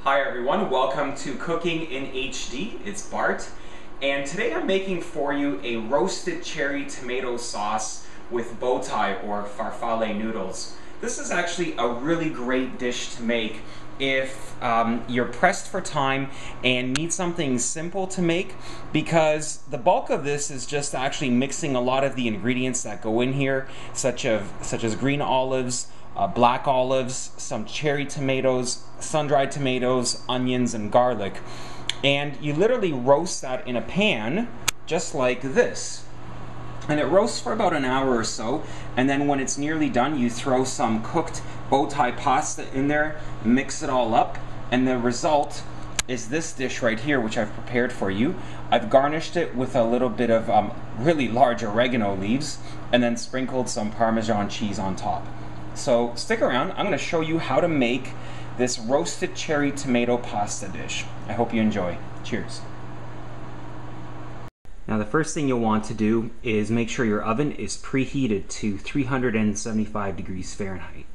Hi everyone, welcome to Cooking in HD. It's Bart, and today I'm making for you a roasted cherry tomato sauce with bow tie or farfalle noodles. This is actually a really great dish to make if you're pressed for time and need something simple to make, because the bulk of this is just actually mixing a lot of the ingredients that go in here, such as green olives, black olives, some cherry tomatoes, sun-dried tomatoes, onions, and garlic. And you literally roast that in a pan just like this. And it roasts for about an hour or so, and then when it's nearly done, you throw some cooked bow tie pasta in there, mix it all up, and the result is this dish right here, which I've prepared for you. I've garnished it with a little bit of really large oregano leaves, and then sprinkled some Parmesan cheese on top. So stick around, I'm going to show you how to make this roasted cherry tomato pasta dish. I hope you enjoy. Cheers. Now the first thing you'll want to do is make sure your oven is preheated to 375 degrees Fahrenheit.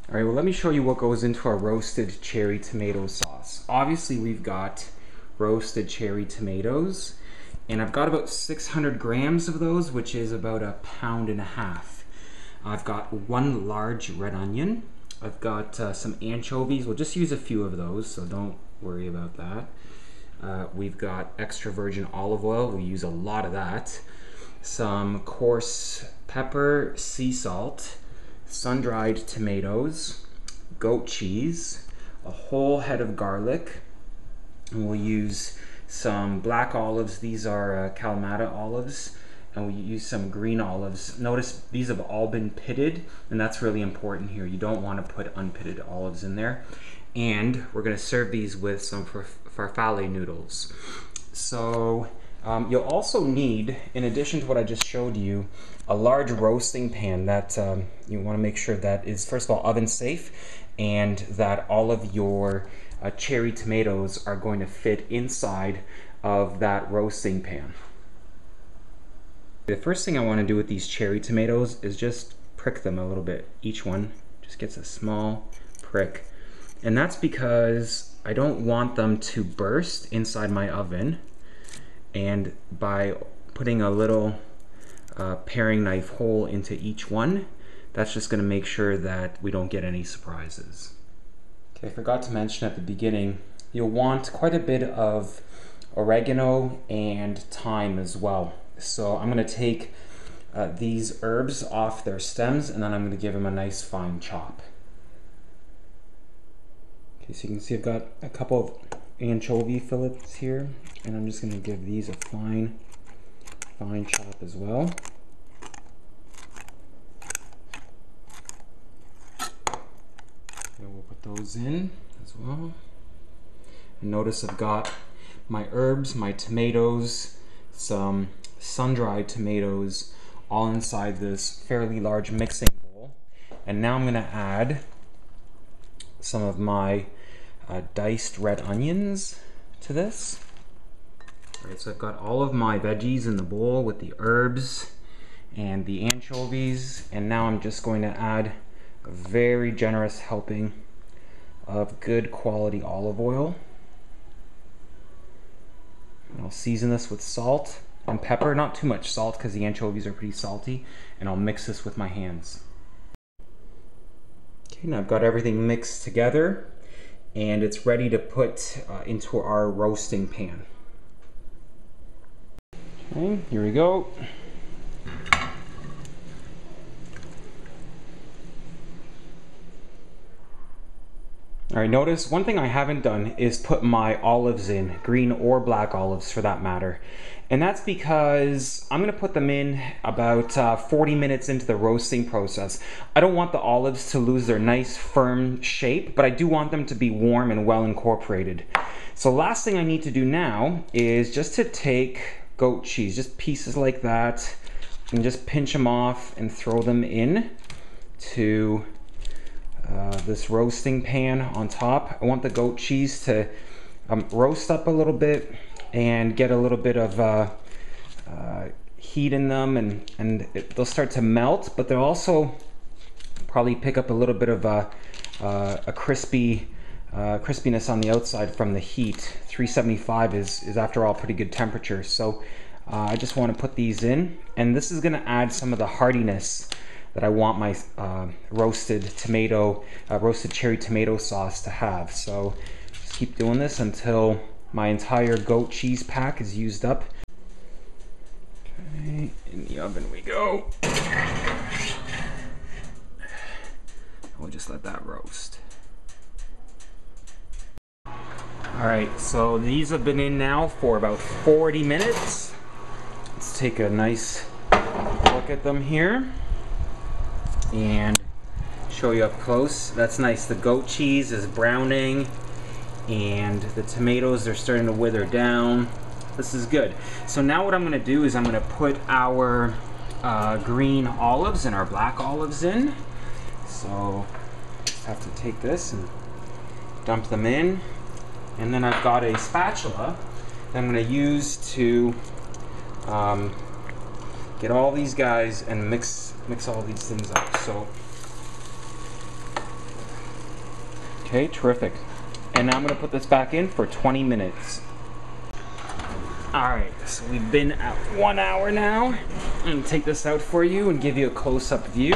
Alright, well let me show you what goes into our roasted cherry tomato sauce. Obviously we've got roasted cherry tomatoes, and I've got about 600 grams of those, which is about 1.5 pounds. I've got one large red onion. I've got some anchovies. We'll just use a few of those, so don't worry about that. We've got extra virgin olive oil. We use a lot of that. Some coarse pepper, sea salt, sun-dried tomatoes, goat cheese, a whole head of garlic, and we'll use some black olives. These are Kalamata olives. And we use some green olives. Notice these have all been pitted, and that's really important here. You don't want to put unpitted olives in there. And we're going to serve these with some farfalle noodles. So you'll also need, in addition to what I just showed you, a large roasting pan that you want to make sure that is, first of all, oven safe, and that all of your cherry tomatoes are going to fit inside of that roasting pan. The first thing I want to do with these cherry tomatoes is just prick them a little bit. Each one just gets a small prick. And that's because I don't want them to burst inside my oven. And by putting a little paring knife hole into each one, that's just going to make sure that we don't get any surprises. Okay, I forgot to mention at the beginning, you'll want quite a bit of oregano and thyme as well. So I'm going to take these herbs off their stems, and then I'm going to give them a nice fine chop. Okay, so you can see I've got a couple of anchovy fillets here, and I'm just going to give these a fine chop as well. And we'll put those in as well. And notice I've got my herbs, my tomatoes, some sun-dried tomatoes, all inside this fairly large mixing bowl. And now I'm going to add some of my diced red onions to this. All right, so I've got all of my veggies in the bowl with the herbs and the anchovies, and now I'm just going to add a very generous helping of good quality olive oil. And I'll season this with salt and pepper, not too much salt because the anchovies are pretty salty, and I'll mix this with my hands. Okay, now I've got everything mixed together, and it's ready to put into our roasting pan. Okay, here we go. All right, notice one thing I haven't done is put my olives in, green or black olives for that matter. And that's because I'm gonna put them in about 40 minutes into the roasting process. I don't want the olives to lose their nice firm shape, but I do want them to be warm and well incorporated. So last thing I need to do now is just to take goat cheese, just pieces like that, and just pinch them off and throw them in to this roasting pan on top. I want the goat cheese to roast up a little bit and get a little bit of heat in them, and they'll start to melt, but they'll also probably pick up a little bit of a crispy crispiness on the outside from the heat. 375 is after all pretty good temperature. So I just want to put these in, and this is going to add some of the heartiness that I want my roasted cherry tomato sauce to have. So just keep doing this until my entire goat cheese pack is used up. Okay, in the oven we go. We'll just let that roast. Alright, so these have been in now for about 40 minutes. Let's take a nice look at them here and show you up close. That's nice. The goat cheese is browning and the tomatoes are starting to wither down. This is good. So now what I'm going to do is I'm going to put our green olives and our black olives in. So just have to take this and dump them in. And then I've got a spatula that I'm going to use to get all these guys and mix all these things up. So, okay, terrific. And now I'm going to put this back in for 20 minutes. Alright, so we've been at 1 hour now. I'm going to take this out for you and give you a close-up view.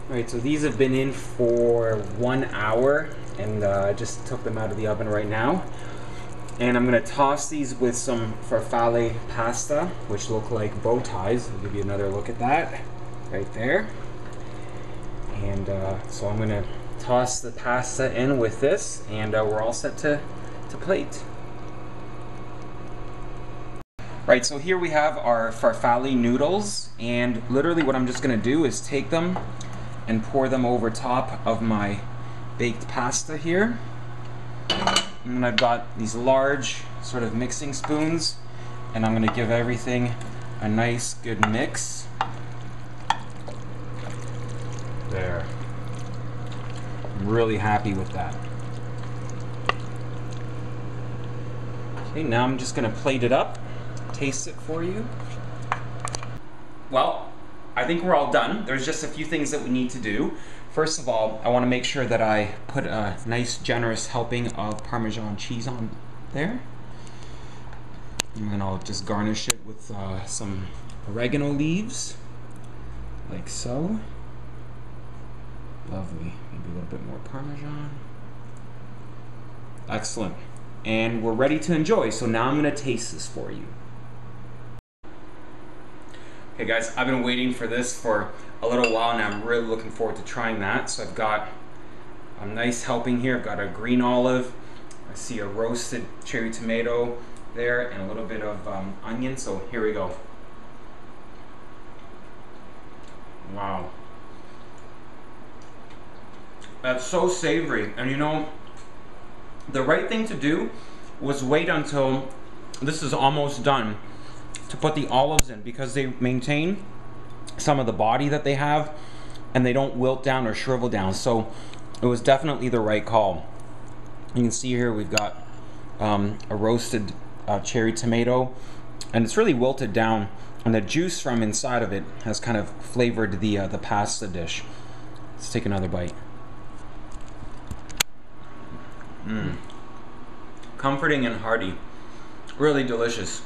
Alright, so these have been in for 1 hour, and I just took them out of the oven right now. And I'm going to toss these with some farfalle pasta, which look like bow ties. I'll give you another look at that right there. And so I'm going to toss the pasta in with this, and we're all set to plate. Right, so here we have our farfalle noodles, and literally what I'm just going to do is take them and pour them over top of my baked pasta here. And then I've got these large sort of mixing spoons, and I'm going to give everything a nice good mix. There. I'm really happy with that. Okay, now I'm just going to plate it up, taste it for you. Well, I think we're all done. There's just a few things that we need to do. First of all, I want to make sure that I put a nice generous helping of Parmesan cheese on there. And then I'll just garnish it with some oregano leaves, like so. Lovely. Maybe a little bit more Parmesan. Excellent. And we're ready to enjoy. So now I'm going to taste this for you. Okay guys, I've been waiting for this for a little while and I'm really looking forward to trying that. So I've got a nice helping here. I've got a green olive. I see a roasted cherry tomato there and a little bit of onion. So here we go. Wow. That's so savory. And you know, the right thing to do was wait until this is almost done to put the olives in, because they maintain some of the body that they have and they don't wilt down or shrivel down. So it was definitely the right call. You can see here we've got a roasted cherry tomato, and it's really wilted down, and the juice from inside of it has kind of flavored the pasta dish. Let's take another bite. Comforting and hearty. Really delicious.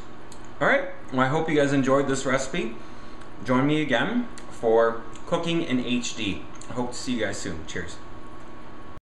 Alright, well, I hope you guys enjoyed this recipe. Join me again for cooking in HD. I hope to see you guys soon. Cheers.